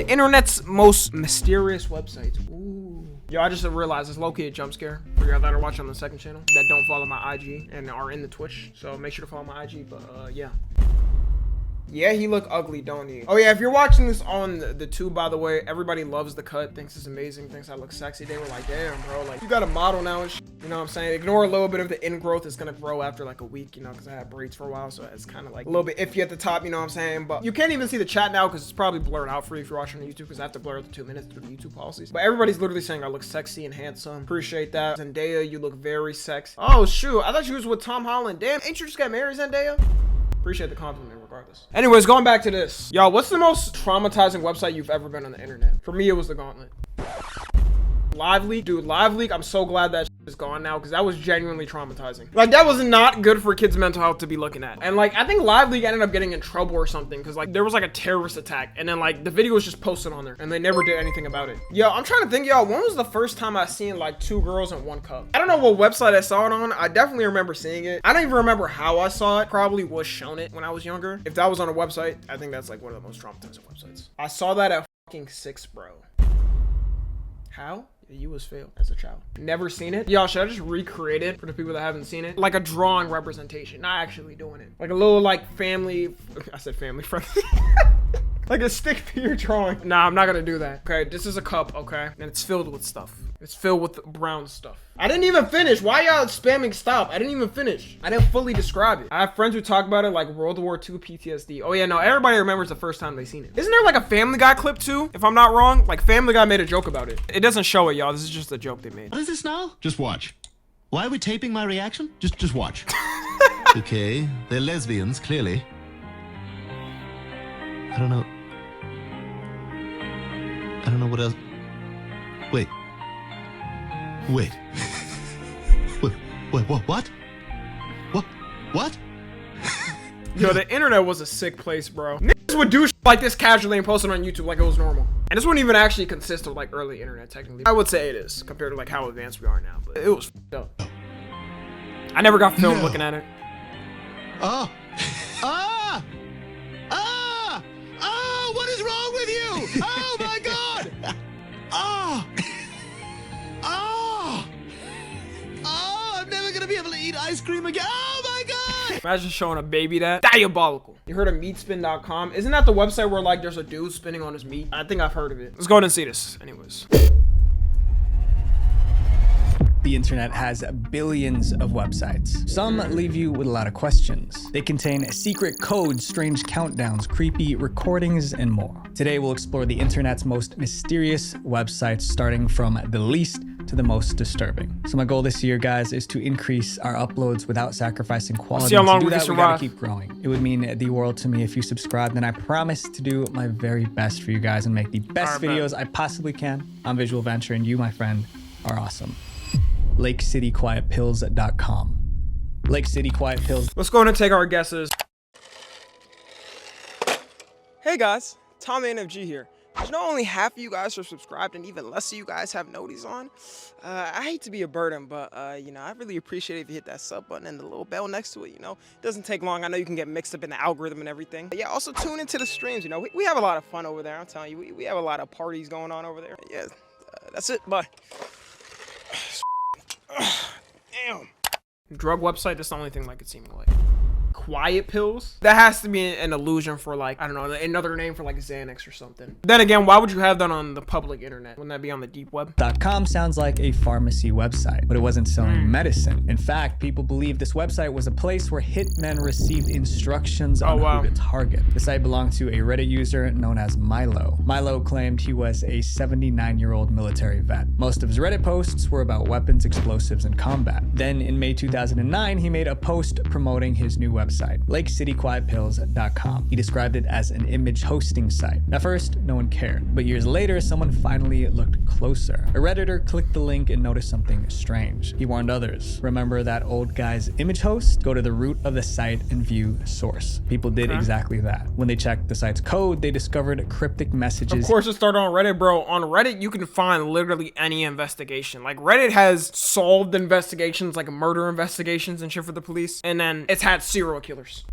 The internet's most mysterious websites. Ooh. Yo, I just realized it's low-key a jump scare for y'all that are watching on the second channel that don't follow my IG and are in the Twitch. So make sure to follow my IG, but yeah. Yeah, he look ugly, don't he? Oh yeah, if you're watching this on the tube, by the way, everybody loves the cut, thinks it's amazing, thinks I look sexy. They were like, damn, bro, like, you got a model now and shit. You know what I'm saying? Ignore a little bit of the ingrowth. It's gonna grow after like a week, you know, because I had braids for a while, so it's kind of like a little bit iffy at the top, you know what I'm saying? But you can't even see the chat now because it's probably blurred out for you if you're watching on YouTube, because I have to blur the 2 minutes through the YouTube policies. But everybody's literally saying I look sexy and handsome. Appreciate that. Zendaya, you look very sexy. Oh, shoot. I thought you was with Tom Holland. Damn, ain't you just got married, Zendaya? Appreciate the compliment regardless. Anyways, going back to this. Y'all, what's the most traumatizing website you've ever been on the internet? For me, it was the Gauntlet. Live Leak? Dude, Live Leak, I'm so glad that is gone now because that was genuinely traumatizing. Like, that was not good for kids' mental health to be looking at. And like, I think Live Leak ended up getting in trouble or something because like there was like a terrorist attack and then like the video was just posted on there and they never did anything about it. Yo, I'm trying to think, y'all, when was the first time I seen like 2 girls in 1 cup? I don't know what website I saw it on. I definitely remember seeing it. I don't even remember how I saw it. Probably was shown it when I was younger. If that was on a website, I think that's like one of the most traumatizing websites. I saw that at fucking 6, bro. How? You was failed as a child. Never seen it. Y'all, should I just recreate it for the people that haven't seen it? Like a drawing representation, not actually doing it. Like a little like family, I said family friendly. Like a stick figure drawing. Nah, I'm not gonna do that. Okay, this is a cup, okay? And it's filled with stuff. It's filled with brown stuff. I didn't even finish. Why y'all spamming stop? I didn't even finish. I didn't fully describe it. I have friends who talk about it like World War II PTSD. Oh yeah, no, everybody remembers the first time they seen it. Isn't there like a Family Guy clip too? If I'm not wrong, like Family Guy made a joke about it. It doesn't show it, y'all. This is just a joke they made. What is this now? Just watch. Why are we taping my reaction? Just watch. Okay, they're lesbians, clearly. I don't know what else. Wait. Wait. Wait, what? What? Yo, the internet was a sick place, bro. Niggas would do shit like this casually and post it on YouTube like it was normal. And this wouldn't even actually consist of like early internet, technically. I would say it is compared to like how advanced we are now, but it was f***ed up. I never got filmed looking at it. Oh, what is wrong with you? Oh my God! I'm never gonna be able to eat ice cream again. Oh my God! Imagine showing a baby that. Diabolical. You heard of meatspin.com? Isn't that the website where like there's a dude spinning on his meat? I think I've heard of it. Let's go ahead and see this. Anyways. The internet has billions of websites. Some leave you with a lot of questions. They contain secret codes, strange countdowns, creepy recordings, and more. Today, we'll explore the internet's most mysterious websites, starting from the least to the most disturbing. So my goal this year, guys, is to increase our uploads without sacrificing quality. See how long to do we can that, we survive. gotta keep growing. It would mean the world to me if you subscribed, and I promise to do my very best for you guys and make the best videos I possibly can on Visual Venture, and you, my friend, are awesome. LakeCityQuietPills.com. Lake City Quiet Pills. Let's go ahead and take our guesses. Hey guys, Tom NFG here. Did you know only half of you guys are subscribed and even less of you guys have noties on? I hate to be a burden, but you know, I really appreciate it if you hit that sub button and the little bell next to it, you know? It doesn't take long. I know you can get mixed up in the algorithm and everything. But yeah, also tune into the streams, you know? We have a lot of fun over there, I'm telling you. We have a lot of parties going on over there. Yeah, that's it, bye. Damn. Drug website, that's the only thing like it seemed like. Quiet pills? That has to be an illusion for like, I don't know, another name for like Xanax or something. Then again, why would you have that on the public internet? Wouldn't that be on the deep web? .com sounds like a pharmacy website, but it wasn't selling medicine. In fact, people believe this website was a place where hitmen received instructions on who to target. The site belonged to a Reddit user known as Milo. Milo claimed he was a 79-year-old military vet. Most of his Reddit posts were about weapons, explosives, and combat. Then in May 2009, he made a post promoting his new website, LakeCityQuietPills.com. He described it as an image hosting site. At first, no one cared, but years later, someone finally looked closer. A Redditor clicked the link and noticed something strange. He warned others. Remember that old guy's image host? Go to the root of the site and view source. People did exactly that. When they checked the site's code, they discovered cryptic messages. Of course, it started on Reddit, bro. On Reddit, you can find literally any investigation. Like, Reddit has solved investigations, like murder investigations and shit for the police. And then it's had serial killers.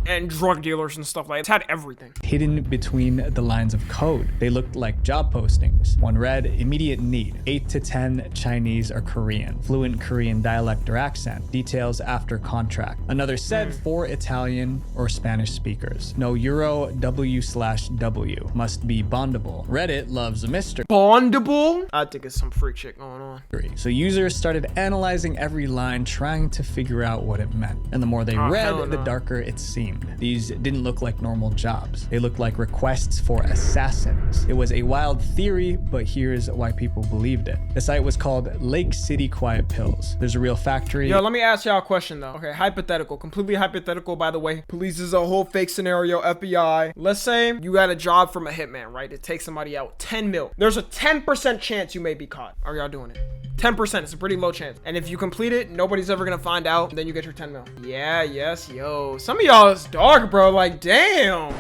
and drug dealers and stuff like that. It's had everything. Hidden between the lines of code. They looked like job postings. One read, immediate need, 8 to 10 Chinese or Korean, fluent Korean dialect or accent, details after contract. Another said 4 Italian or Spanish speakers. No Euro W/W, must be bondable. Reddit loves a mystery. Bondable? I think it's some freak shit going on. So users started analyzing every line, trying to figure out what it meant. And the more they read, the darker it seemed. These didn't look like normal jobs. They looked like requests for assassins. It was a wild theory, but here's why people believed it. The site was called Lake City Quiet Pills. There's a real factory. Yo, let me ask y'all a question though. Okay, hypothetical, completely hypothetical, by the way. Police is a whole fake scenario, FBI. Let's say you got a job from a hitman, right? To take somebody out, 10 mil. There's a 10% chance you may be caught. Are y'all doing it? 10%, it's a pretty low chance. And if you complete it, nobody's ever gonna find out, then you get your 10 mil. Yeah, yes, yo. Some of y'all is dark, bro. Like, damn.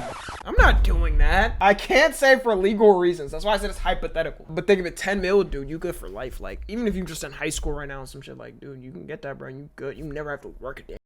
I'm not doing that. I can't say for legal reasons. That's why I said it's hypothetical. But think of it, 10 mil, dude, you good for life. Like, even if you're just in high school right now and some shit, like, dude, you can get that, bro. You good. You never have to work a day.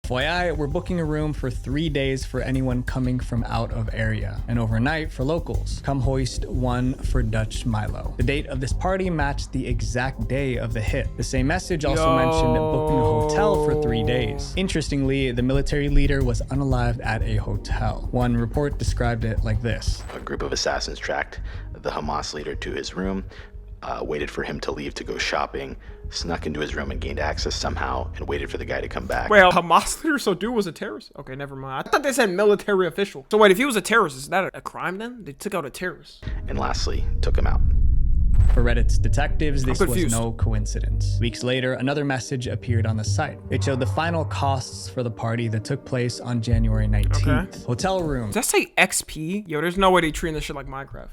FYI, we're booking a room for 3 days for anyone coming from out of area, and overnight for locals. Come hoist one for Dutch Milo. The date of this party matched the exact day of the hit. The same message also mentioned booking a hotel for 3 days. Interestingly, the military leader was unalived at a hotel. One report described it like this. A group of assassins tracked the Hamas leader to his room, waited for him to leave to go shopping, snuck into his room and gained access somehow, and waited for the guy to come back. Wait, a Hamas leader, so dude was a terrorist? Okay, never mind. I thought they said military official. So wait, if he was a terrorist, is that a crime then? They took out a terrorist. And lastly, took him out. For Reddit's detectives, this was no coincidence. Weeks later, another message appeared on the site. It showed the final costs for the party that took place on January 19th. Okay. Hotel room. Does that say XP? Yo, there's no way they treating this shit like Minecraft.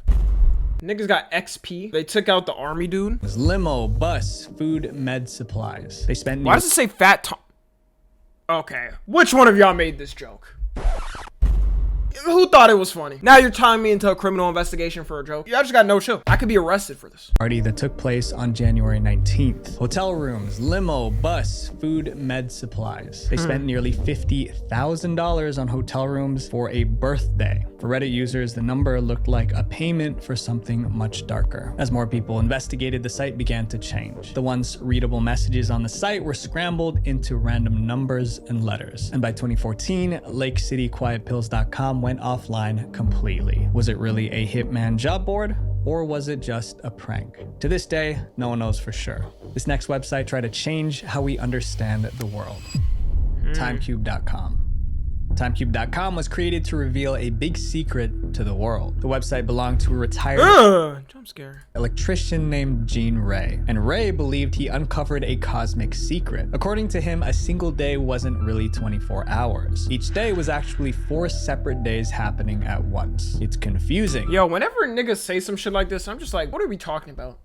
Niggas got XP. They took out the army dude. Limo, bus, food, med supplies. They spent. Why does it say fat Tom? Okay, which one of y'all made this joke? Who thought it was funny? Now you're tying me into a criminal investigation for a joke. Y'all just got no chill. I could be arrested for this. Party that took place on January 19th. Hotel rooms, limo, bus, food, med supplies. They spent nearly $50,000 on hotel rooms for a birthday. For Reddit users, the number looked like a payment for something much darker. As more people investigated, the site began to change. The once readable messages on the site were scrambled into random numbers and letters. And by 2014, LakeCityQuietPills.com went offline completely. Was it really a hitman job board? Or was it just a prank? To this day, no one knows for sure. This next website tried to change how we understand the world. Timecube.com. Timecube.com was created to reveal a big secret to the world. The website belonged to a retired jump scare electrician named Gene Ray, and Ray believed he uncovered a cosmic secret. According to him, a single day wasn't really 24 hours. Each day was actually 4 separate days happening at once. It's confusing. Yo, whenever niggas say some shit like this, I'm just like, what are we talking about?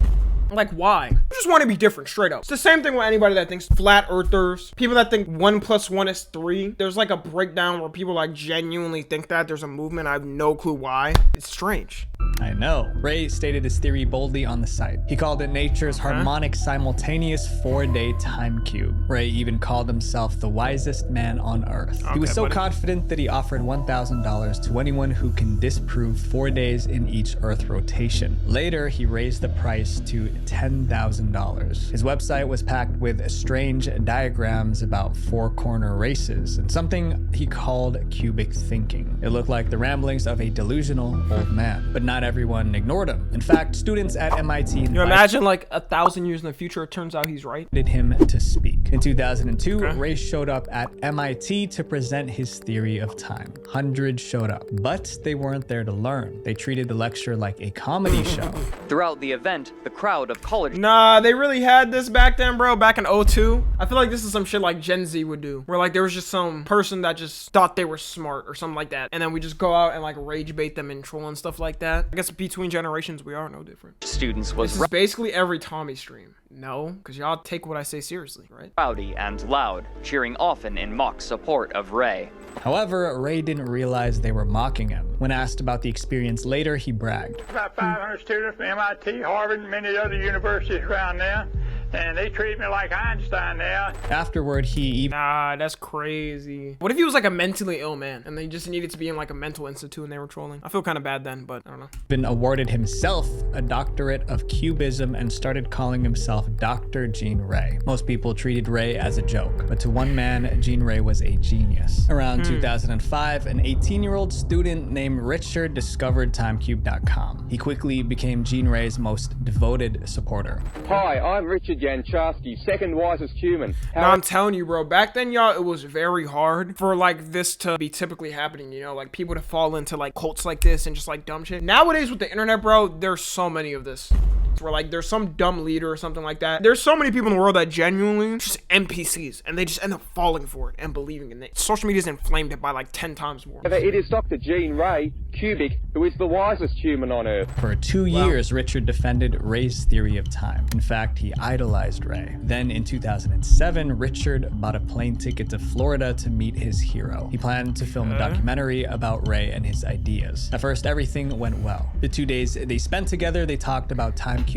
Like, why? I just want to be different, straight up. It's the same thing with anybody that thinks flat earthers, people that think 1 + 1 is 3. There's like a breakdown where people like genuinely think that. There's a movement. I have no clue why. It's strange. I know. Ray stated his theory boldly on the site. He called it nature's harmonic simultaneous 4-day time cube. Ray even called himself the wisest man on earth. He was so confident that he offered $1,000 to anyone who can disprove 4 days in each Earth rotation. Later, he raised the price to $10,000. His website was packed with strange diagrams about four-corner races and something he called cubic thinking. It looked like the ramblings of a delusional old man, but not everyone ignored him. In fact, students at MIT you imagine like 1,000 years in the future, it turns out he's right. Invited him to speak. In 2002, Ray showed up at MIT to present his theory of time. Hundreds showed up, but they weren't there to learn. They treated the lecture like a comedy show. Throughout the event, the crowd of college... Nah, they really had this back then, bro. Back in 2002. I feel like this is some shit like Gen Z would do, where like there was just some person that just thought they were smart or something like that, and then we just go out and like rage bait them and troll and stuff like that. I guess between generations, we are no different. Students was this is basically every Tommy stream. No, because y'all take what I say seriously, right? rowdy and loud, cheering often in mock support of Ray. However, Ray didn't realize they were mocking him. When asked about the experience later, he bragged. About 500 students from MIT, Harvard, and many other universities around there. And they treat me like Einstein now. Afterward, he even... Nah, that's crazy. What if he was like a mentally ill man and they just needed to be in like a mental institute and they were trolling? I feel kind of bad then, but I don't know. Been awarded himself a doctorate of cubism and started calling himself Dr. Gene Ray. Most people treated Ray as a joke, but to one man, Gene Ray was a genius. Around 2005, an 18-year-old student named Richard discovered Timecube.com. He quickly became Gene Ray's most devoted supporter. Hi, I'm Richard Yanchi, second wisest human. Now I'm telling you, bro, back then, y'all, it was very hard for like this to be typically happening, you know, like people to fall into like cults like this and just like dumb shit. Nowadays with the internet, bro, there's so many of this. Where like there's some dumb leader or something like that. There's so many people in the world that genuinely just NPCs and they just end up falling for it and believing in it. Social media is inflamed by like 10 times more. It is Dr. Gene Ray, cubic, who is the wisest human on earth. For 2 years, Richard defended Ray's theory of time. In fact, he idolized Ray. Then in 2007, Richard bought a plane ticket to Florida to meet his hero. He planned to film a documentary about Ray and his ideas. At first, everything went well. The 2 days they spent together, they talked about Timecube.com.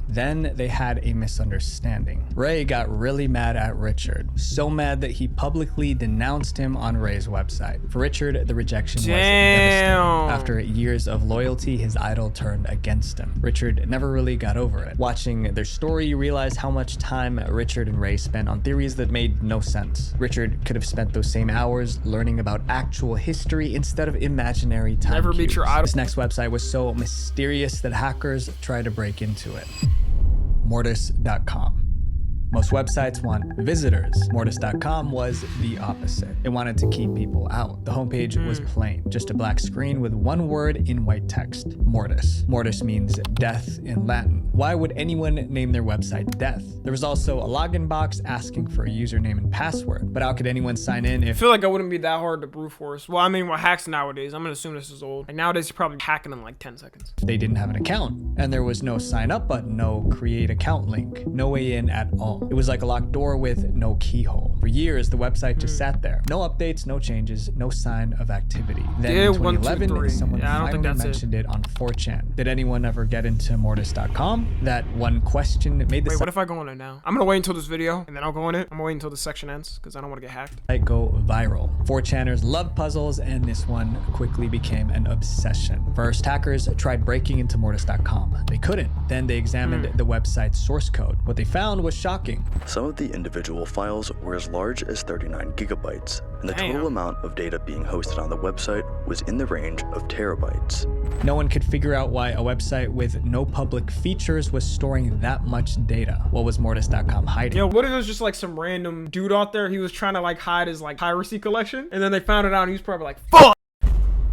Then they had a misunderstanding. Ray got really mad at Richard. So mad that he publicly denounced him on Ray's website. For Richard, the rejection was devastating. After years of loyalty, his idol turned against him. Richard never really got over it. Watching their story, you realize how much time Richard and Ray spent on theories that made no sense. Richard could have spent those same hours learning about actual history instead of imaginary time Never beat your idol. This next website was so mysterious that hackers tried to break into it. Mortis.com. Most websites want visitors. Mortis.com was the opposite. It wanted to keep people out. The homepage was plain, just a black screen with one word in white text, Mortis. Mortis means death in Latin. Why would anyone name their website Death? There was also a login box asking for a username and password, but how could anyone sign in if... I feel like it wouldn't be that hard to brute force. Well, I mean, what hacks nowadays, I'm gonna assume this is old. Like nowadays, you're probably hacking in like 10 seconds. They didn't have an account, and there was no sign up button, no create account link, no way in at all. It was like a locked door with no keyhole. For years, the website just sat there. No updates, no changes, no sign of activity. Then in 2011, someone finally mentioned it on 4chan. Did anyone ever get into Mortis.com? That one question made the Wait, what if I go on it now? I'm gonna wait until this video, and then I'll go on it. I'm gonna wait until the section ends, because I don't want to get hacked. Site go viral. 4chaners loved puzzles, and this one quickly became an obsession. First, hackers tried breaking into Mortis.com. They couldn't. Then they examined the website's source code. What they found was shocking. Some of the individual files were as large as 39 gigabytes, and the total amount of data being hosted on the website was in the range of terabytes. No one could figure out why a website with no public features was storing that much data. What was Mortis.com hiding? Yo, what if it was just like some random dude out there? He was trying to like hide his like piracy collection, and then they found it out and he was probably like, fuck!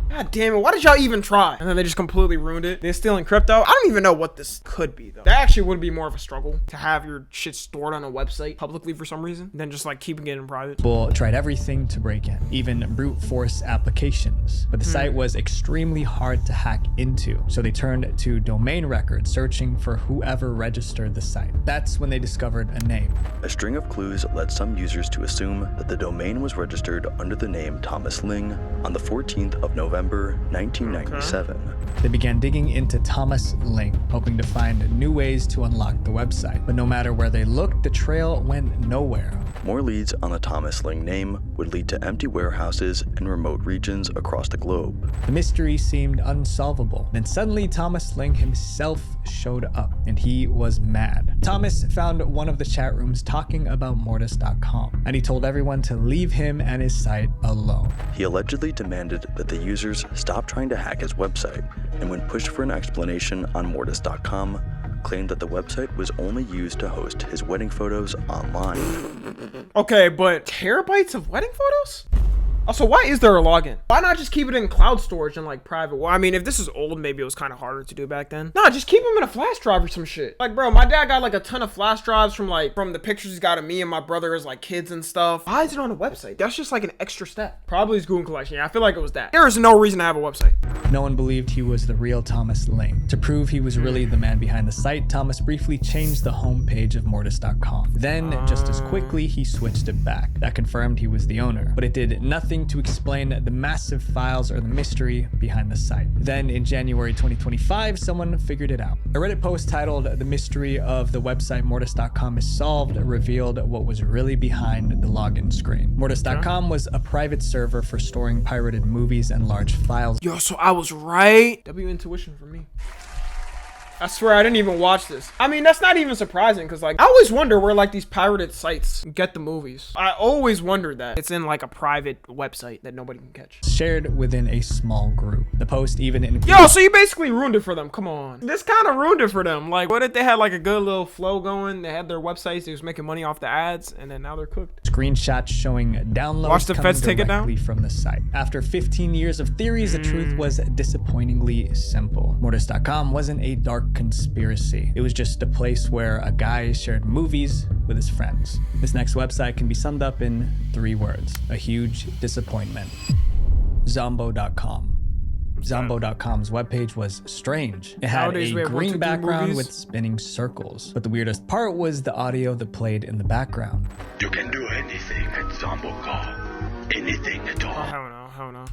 God damn it, why did y'all even try? And then they just completely ruined it. They're stealing crypto. I don't even know what this could be though. That actually would be more of a struggle to have your shit stored on a website publicly for some reason than just like keeping it in private. People tried everything to break in, even brute force applications. But the site was extremely hard to hack into. So they turned to domain records, searching for whoever registered the site. That's when they discovered a name. A string of clues led some users to assume that the domain was registered under the name Thomas Ling on the 14th of November November 1997. They began digging into Thomas Ling, hoping to find new ways to unlock the website. But no matter where they looked, the trail went nowhere. More leads on the Thomas Ling name would lead to empty warehouses in remote regions across the globe. The mystery seemed unsolvable. Then suddenly Thomas Ling himself showed up, and he was mad. Thomas found one of the chat rooms talking about Mortis.com, and he told everyone to leave him and his site alone. He allegedly demanded that the users stop trying to hack his website, and when pushed for an explanation on Mortis.com, claimed that the website was only used to host his wedding photos online. Okay, but terabytes of wedding photos? Also, why is there a login? Why not just keep it in cloud storage and like private? Well, I mean, if this is old, maybe it was kind of harder to do back then. Nah, just keep them in a flash drive or some shit. Like, bro, my dad got like a ton of flash drives from the pictures he's got of me and my brother as like kids and stuff. Why is it on a website? That's just like an extra step. Probably his Google collection. Yeah, I feel like it was that. There is no reason to have a website. No one believed he was the real Thomas Ling. To prove he was really the man behind the site, Thomas briefly changed the homepage of Mortis.com. Then, just as quickly, he switched it back. That confirmed he was the owner, but it did nothing to explain the massive files or the mystery behind the site. Then, in January 2025, someone figured it out. A Reddit post titled "The Mystery of the Website Mortis.com is Solved" revealed what was really behind the login screen. Mortis.com was a private server for storing pirated movies and large files. Yo, so I was right. W intuition for me. I swear I didn't even watch this. I mean, that's not even surprising because like I always wonder where like these pirated sites get the movies. I always wondered that. It's in like a private website that nobody can catch. Shared within a small group. The post even included— Yo, so you basically ruined it for them. Come on. This kind of ruined it for them. Like, what if they had like a good little flow going? They had their websites. They was making money off the ads, and then now they're cooked. Screenshots showing downloads Watch the feds take it down? directly from the site. After 15 years of theories, the truth was disappointingly simple. Mortis.com wasn't a dark conspiracy. It was just a place where a guy shared movies with his friends. This next website can be summed up in 3 words: a huge disappointment. Zombo.com. Zombo.com's webpage was strange. It had Nowadays, we a have 1, 2, 3 green background movies. with spinning circles. But the weirdest part was the audio that played in the background. You can do anything at Zombo.com. Anything at Oh, all. hell no, hell no.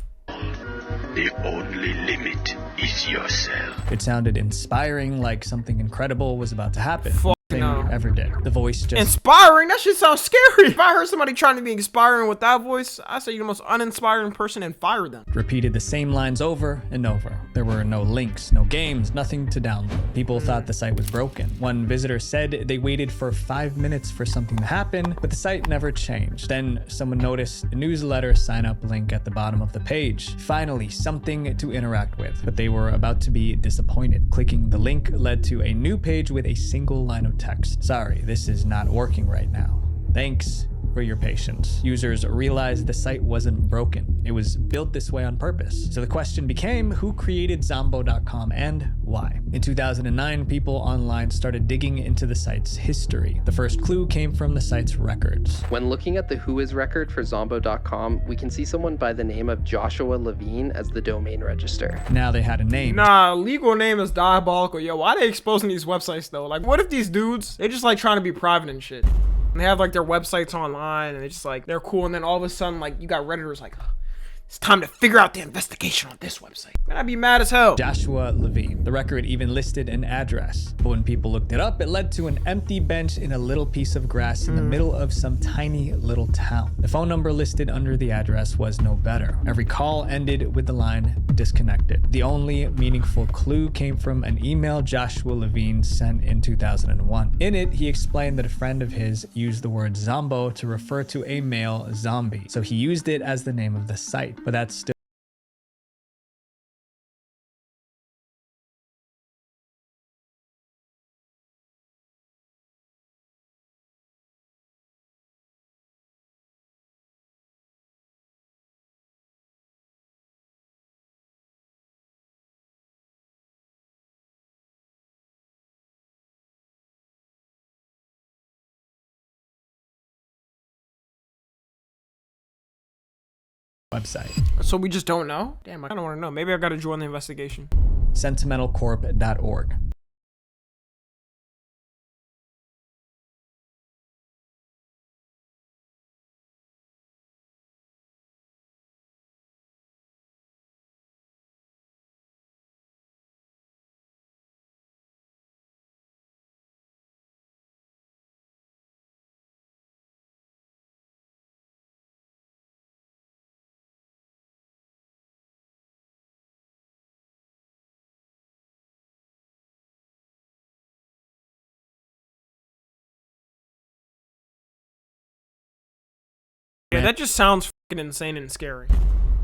The only limit is yourself. It sounded inspiring, like something incredible was about to happen. Fuck Thing no. ever did. The voice just— Inspiring? That shit sounds scary. If I heard somebody trying to be inspiring with that voice, I say you're the most uninspiring person and fire them. repeated the same lines over and over. There were no links, no games, nothing to download. People thought the site was broken. One visitor said they waited for 5 minutes for something to happen, but the site never changed. Then someone noticed a newsletter sign-up link at the bottom of the page. Finally, something to interact with, but they were about to be disappointed. Clicking the link led to a new page with a single line of text. Sorry, this is not working right now. Thanks for your patience. Users realized the site wasn't broken. It was built this way on purpose. So the question became, who created Zombo.com and why? In 2009, people online started digging into the site's history. The first clue came from the site's records. When looking at the Whois record for Zombo.com, we can see someone by the name of Joshua Levine as the domain register. Now they had a name. Nah, legal name is diabolical. Yo, why they exposing these websites though? Like, what if these dudes, they just like trying to be private and shit? And they have like their websites online and they just like, they're cool. And then all of a sudden, like, you got Redditors like, it's time to figure out the investigation on this website. Man, I'd be mad as hell. Joshua Levine. The record even listed an address, but when people looked it up, it led to an empty bench in a little piece of grass in the middle of some tiny little town. The phone number listed under the address was no better. Every call ended with the line disconnected. The only meaningful clue came from an email Joshua Levine sent in 2001. In it, he explained that a friend of his used the word zombo to refer to a male zombie, so he used it as the name of the site. But that's still website. So we just don't know? Damn, I kind of want to know. Maybe I got to join the investigation. Sentimentalcorp.org. Yeah, that just sounds fucking insane and scary.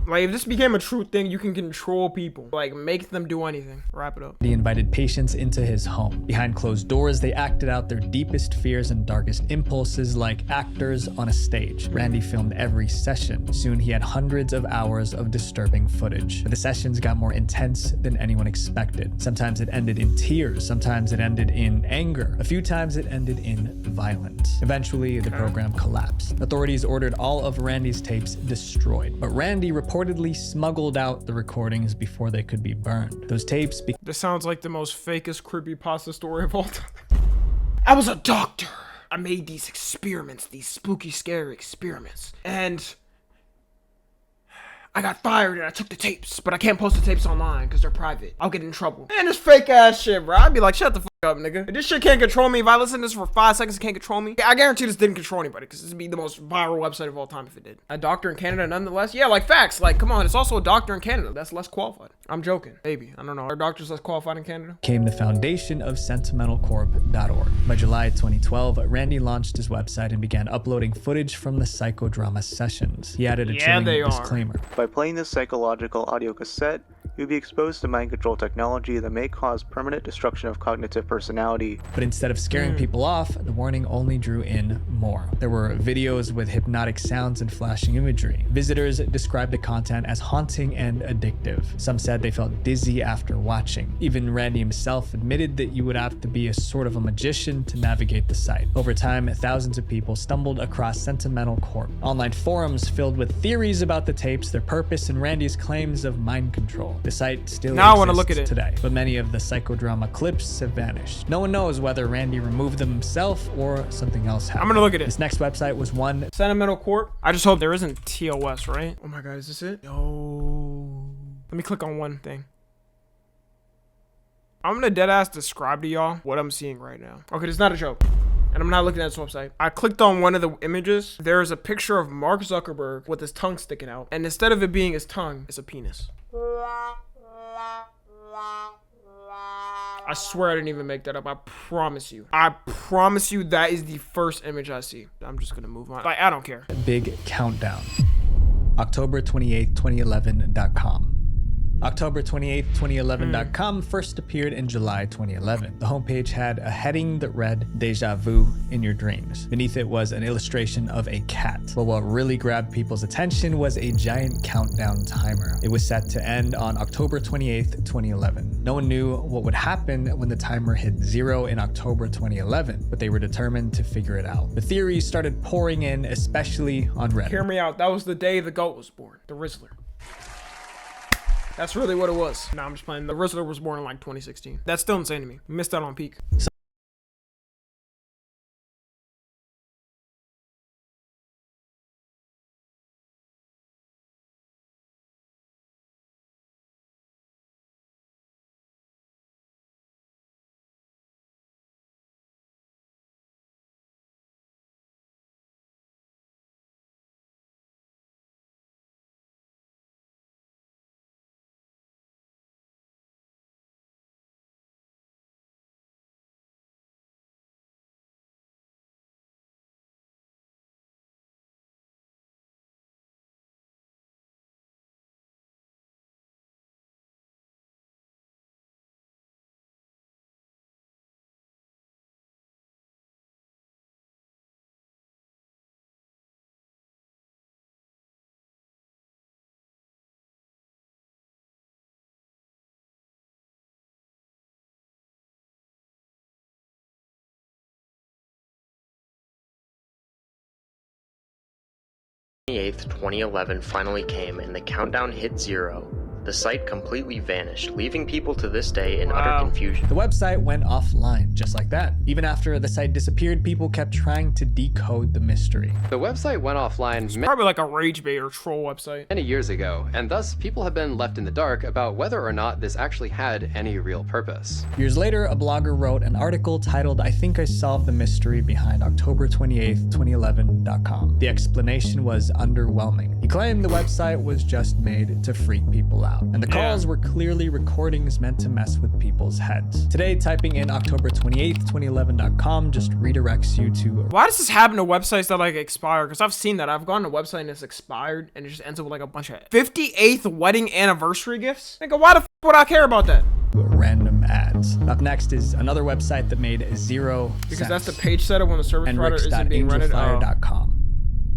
Like, if this became a true thing, you can control people. Like, make them do anything. Wrap it up. He invited patients into his home. Behind closed doors, they acted out their deepest fears and darkest impulses like actors on a stage. Randy filmed every session. Soon he had hundreds of hours of disturbing footage. But the sessions got more intense than anyone expected. Sometimes it ended in tears. Sometimes it ended in anger. A few times it ended in violence. Eventually, the program collapsed. Authorities ordered all of Randy's tapes destroyed. But Randy reportedly smuggled out the recordings before they could be burned. Those tapes This sounds like the most fakest creepypasta story of all time. I was a doctor. I made these experiments, these spooky, scary experiments. And I got fired and I took the tapes, but I can't post the tapes online because they're private. I'll get in trouble. Man, this fake ass shit, bro. I'd be like, shut the fuck up, nigga. If this shit can't control me, if I listen to this for 5 seconds, it can't control me. I guarantee this didn't control anybody because this would be the most viral website of all time if it did. A doctor in Canada, nonetheless. Yeah, like facts. Like, come on, it's also a doctor in Canada. That's less qualified. I'm joking. Maybe. I don't know. Are doctors less qualified in Canada? Became the foundation of sentimentalcorp.org. By July 2012, Randy launched his website and began uploading footage from the psychodrama sessions. He added a chilling disclaimer. By playing this psychological audio cassette, you'll be exposed to mind control technology that may cause permanent destruction of cognitive personality. But instead of scaring people off, the warning only drew in more. There were videos with hypnotic sounds and flashing imagery. Visitors described the content as haunting and addictive. Some said they felt dizzy after watching. Even Randy himself admitted that you would have to be a sort of a magician to navigate the site. Over time, thousands of people stumbled across Sentimental Corp. Online forums filled with theories about the tapes, their purpose, and Randy's claims of mind control. The site still exists today, but many of the psychodrama clips have vanished. No one knows whether Randy removed them himself or something else happened. I'm gonna look at it. This next website was one Sentimental Corp. I just hope there isn't TOS, right? Oh my god, is this it? No. Let me click on one thing. I'm gonna deadass describe to y'all what I'm seeing right now. Okay, it's not a joke. And I'm not looking at this website. I clicked on one of the images. There's a picture of Mark Zuckerberg with his tongue sticking out. And instead of it being his tongue, it's a penis. I swear I didn't even make that up. I promise you. I promise you that is the first image I see. I'm just gonna move on. Like, I don't care. Big countdown. October 28th, 2011.com. October 28th, 2011.com first appeared in July 2011. The homepage had a heading that read, "Deja vu in your dreams." Beneath it was an illustration of a cat. But what really grabbed people's attention was a giant countdown timer. It was set to end on October 28th, 2011. No one knew what would happen when the timer hit 0 in October 2011, but they were determined to figure it out. The theories started pouring in, especially on Reddit. Hear me out. That was the day the goat was born. The Rizzler. That's really what it was. Nah, I'm just playing. The Rizzler was born in like 2016. That's still insane to me. Missed out on peak. May 28th, 2011 finally came and the countdown hit 0. The site completely vanished, leaving people to this day in utter confusion. The website went offline, just like that. Even after the site disappeared, people kept trying to decode the mystery. The website went offline probably like a rage bait or troll website many years ago, and thus people have been left in the dark about whether or not this actually had any real purpose. Years later, a blogger wrote an article titled, "I think I solved the mystery behind October 28th, 2011.com. The explanation was underwhelming. He claimed the website was just made to freak people out. out. And the calls were clearly recordings meant to mess with people's heads. Today, typing in October 28th, 2011.com just redirects you to... Why does this happen to websites that like expire? Because I've seen that. I've gone to a website and it's expired and it just ends up with like a bunch of 58th wedding anniversary gifts. Nigga, why the f would I care about that? Random ads. Up next is another website that made 0 because cents. that's the page setup when the service provider isn't being rented.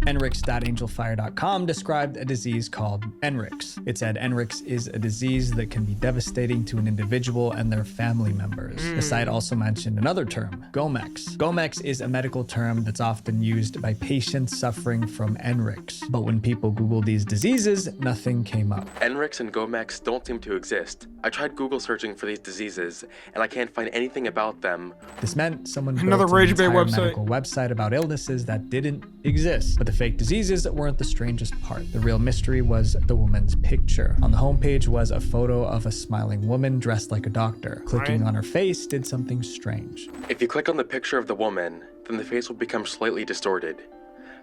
Enricks.angelfire.com described a disease called Enricks. It said Enricks is a disease that can be devastating to an individual and their family members. The site also mentioned another term, Gomex. Gomex is a medical term that's often used by patients suffering from Enricks. But when people Googled these diseases, nothing came up. Enricks and Gomex don't seem to exist. I tried Google searching for these diseases, and I can't find anything about them. This meant someone another built an entire website. medical website about illnesses that didn't exist. But the fake diseases weren't the strangest part. The real mystery was the woman's picture. On the homepage was a photo of a smiling woman dressed like a doctor. Clicking on her face did something strange. If you click on the picture of the woman, then the face will become slightly distorted.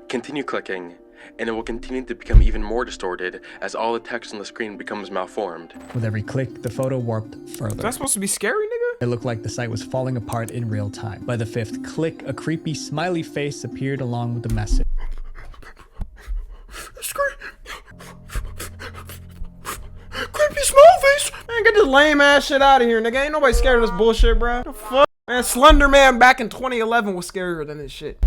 Continue clicking, and it will continue to become even more distorted as all the text on the screen becomes malformed. With every click, the photo warped further. Is that supposed to be scary, nigga? It looked like the site was falling apart in real time. By the 5th click, a creepy smiley face appeared along with the message. Creepy small face. Man, get this lame ass shit out of here, nigga. Ain't nobody scared of this bullshit, bro. The fuck? Man, Slender Man back in 2011 was scarier than this shit.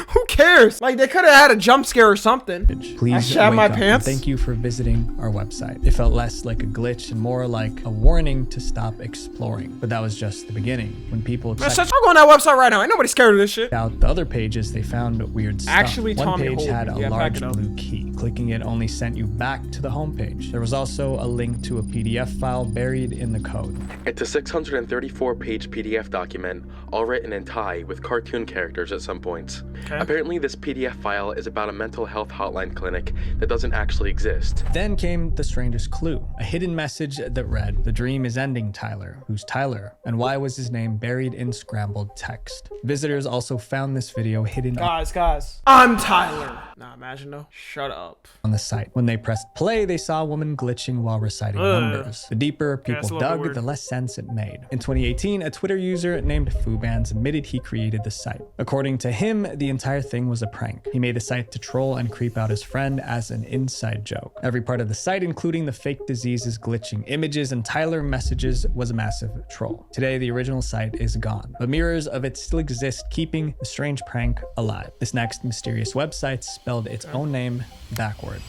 Who cares? Like, they could have had a jump scare or something. Please I shat my pants. Thank you for visiting our website. It felt less like a glitch and more like a warning to stop exploring. But that was just the beginning. When people Man, I'll go on that website right now. Ain't nobody scared of this shit. Out the other pages, they found weird stuff. Actually, one Tommy page had a yeah, large blue key. Clicking it only sent you back to the homepage. There was also a link to a PDF file buried in the code. It's a 634-page PDF document, all written in Thai with cartoon characters at some points. Okay. Apparently, this PDF file is about a mental health hotline clinic that doesn't actually exist. Then came the strangest clue, a hidden message that read, "The dream is ending, Tyler." Who's Tyler? And why was his name buried in scrambled text? Visitors also found this video hidden Guys, I'm Tyler. Nah, imagine though. Shut up. On the site. When they pressed play, they saw a woman glitching while reciting numbers. The deeper people dug, the less sense it made. In 2018, a Twitter user named Fubans admitted he created the site. According to him, the entire thing was a prank. He made the site to troll and creep out his friend as an inside joke. Every part of the site, including the fake diseases, glitching images, and Tyler messages, was a massive troll. Today, the original site is gone, but mirrors of it still exist, keeping the strange prank alive. This next mysterious website spelled its own name backward.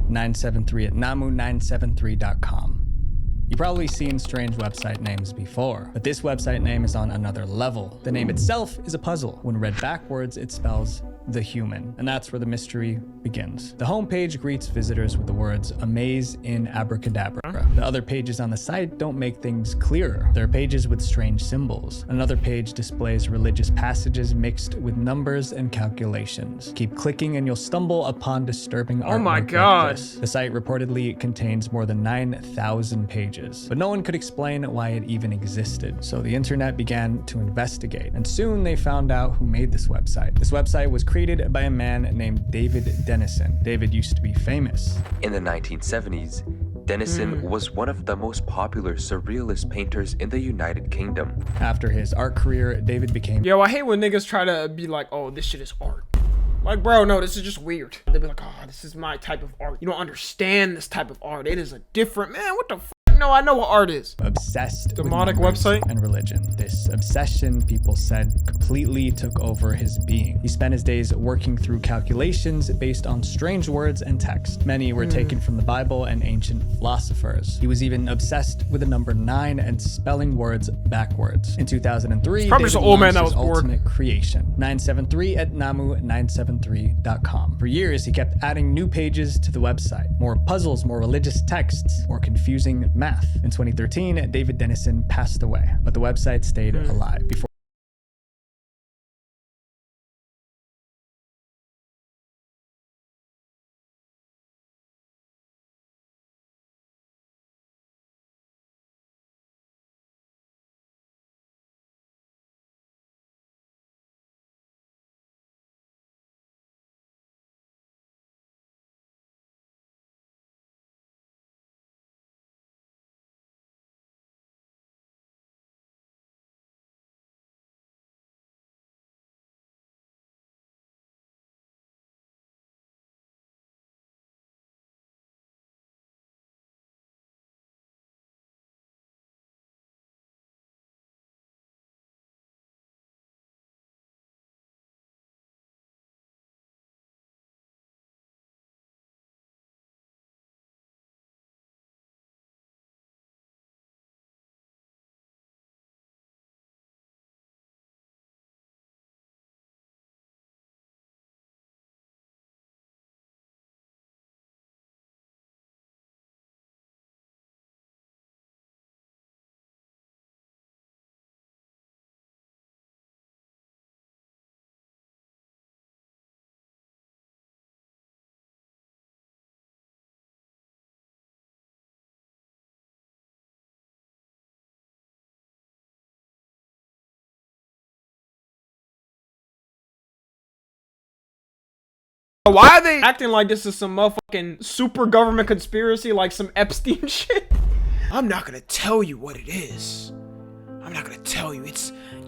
973 at namu973.com. You've probably seen strange website names before, but this website name is on another level. The name itself is a puzzle. When read backwards, it spells the human, and that's where the mystery begins. The homepage greets visitors with the words "Amaze in Abracadabra." The other pages on the site don't make things clearer. There are pages with strange symbols. Another page displays religious passages mixed with numbers and calculations. Keep clicking and you'll stumble upon disturbing artwork. Oh my god. Like this. The site reportedly contains more than 9,000 pages, but no one could explain why it even existed. So the internet began to investigate, and soon they found out who made this website. This website was created by a man named David Dennison. David used to be famous. In the 1970s, Dennison was one of the most popular surrealist painters in the United Kingdom. After his art career, David became... Yo, I hate when niggas try to be like, oh, this shit is art. Like, bro, no, this is just weird. They'll be like, oh, this is my type of art. You don't understand this type of art. It is a different... Man, what the f***? No, I know what art is. Obsessed demonic with website and religion. This obsession, people said, completely took over his being. He spent his days working through calculations based on strange words and text. Many were taken from the Bible and ancient philosophers. He was even obsessed with the number 9 and spelling words backwards. In 2003, probably some old man that was bored. Ultimate creation, 973 at namu973.com. For years, he kept adding new pages to the website. More puzzles, more religious texts, more confusing math. In 2013, David Dennison passed away, but the website stayed alive. Before Why are they acting like this is some motherfucking super government conspiracy, like some Epstein shit? I'm not gonna tell you what it is. I'm not gonna tell you.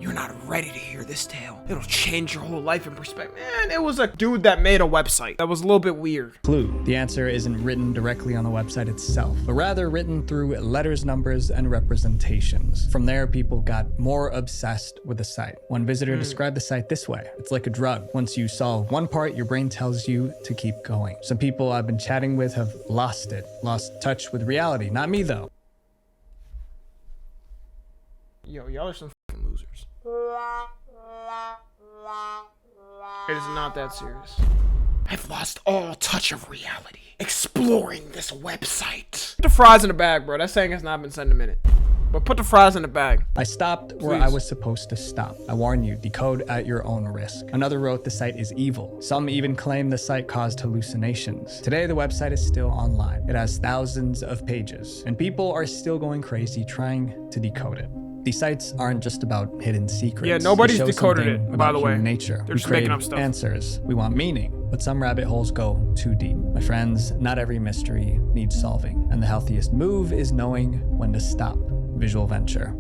You're not ready to hear this tale. It'll change your whole life in perspective. Man, it was a dude that made a website that was a little bit weird. Clue. The answer isn't written directly on the website itself, but rather written through letters, numbers, and representations. From there, people got more obsessed with the site. One visitor described the site this way. It's like a drug. Once you solve one part, your brain tells you to keep going. Some people I've been chatting with have lost touch with reality. Not me, though. Yo, y'all are some fucking losers. It is not that serious. I've lost all touch of reality exploring this website. Put the fries in the bag, bro. That saying has not been said in a minute. But put the fries in the bag. I stopped where I was supposed to stop. I warn you, decode at your own risk. Another wrote the site is evil. Some even claim the site caused hallucinations. Today, the website is still online. It has thousands of pages, and people are still going crazy trying to decode it. These sites aren't just about hidden secrets. Yeah, nobody's decoded it, by the way. Nature. They're just making up stuff. Answers. We want meaning, but some rabbit holes go too deep. My friends, not every mystery needs solving, and the healthiest move is knowing when to stop. Visual Venture.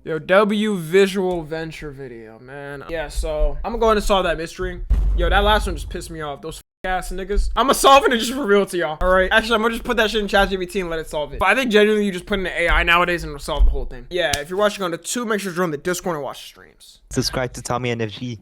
Yo, W Visual Venture video, man. Yeah, so I'm gonna go ahead and solve that mystery. Yo, that last one just pissed me off. Those ass niggas. I'm gonna solve it and just reveal it to y'all. All right. Actually, I'm gonna just put that shit in ChatGPT and let it solve it. But I think genuinely you just put in the AI nowadays and it'll solve the whole thing. Yeah, if you're watching on the 2, make sure to join the Discord and watch the streams. Subscribe to Tommy NFG.